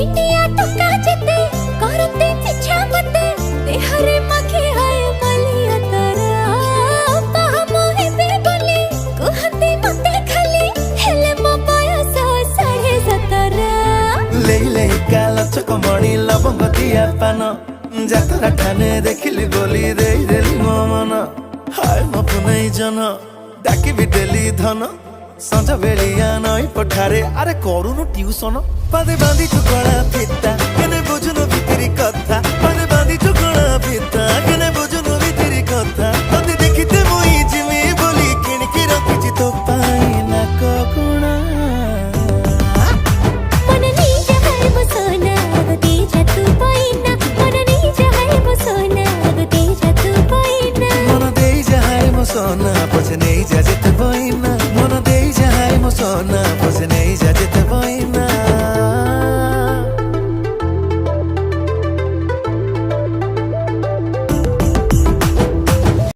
India टका जेते करते पिछा मते देहरे मखे हाय मलिया तारा पहा मोहि बे बोली कहते मते खाली हेले मो बयस 17.5 ले ले काल चकमणी लवंग दिया पान जातरा ठाने देखिली बोली दे देली मो मन हाय मो पुनई जन डाकी भी देली धन संझ बेलिया नई पठारे अरे करूनु ट्यूशन पादे बांधी तू कला